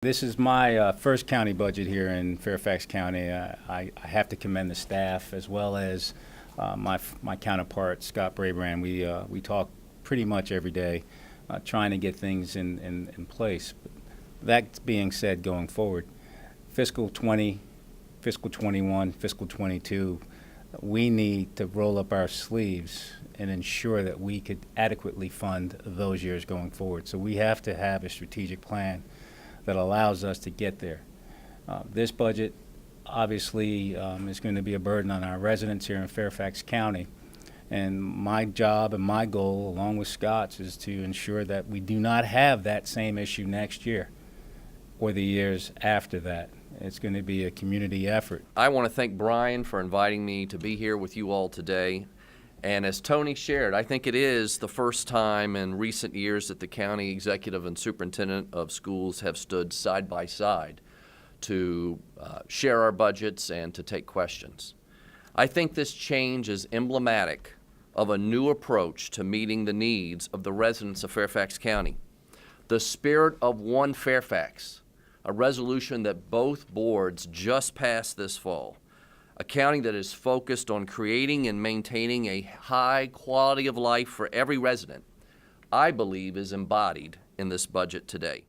This is my first county budget here in Fairfax County. I have to commend the staff as well as my counterpart, Scott Brabrand. We talk pretty much every day trying to get things in place. But that being said, going forward, fiscal 20, fiscal 21, fiscal 22, we need to roll up our sleeves and ensure that we could adequately fund those years going forward. So we have to have a strategic plan that allows us to get there. This budget obviously is going to be a burden on our residents here in Fairfax County. And my job and my goal, along with Scott's, is to ensure that we do not have that same issue next year or the years after that. It's going to be a community effort. I want to thank Brian for inviting me to be here with you all today. And as Tony shared, I think it is the first time in recent years that the county executive and superintendent of schools have stood side by side to share our budgets and to take questions. I think this change is emblematic of a new approach to meeting the needs of the residents of Fairfax County. The spirit of One Fairfax, a resolution that both boards just passed this fall. A county that is focused on creating and maintaining a high quality of life for every resident, I believe is embodied in this budget today.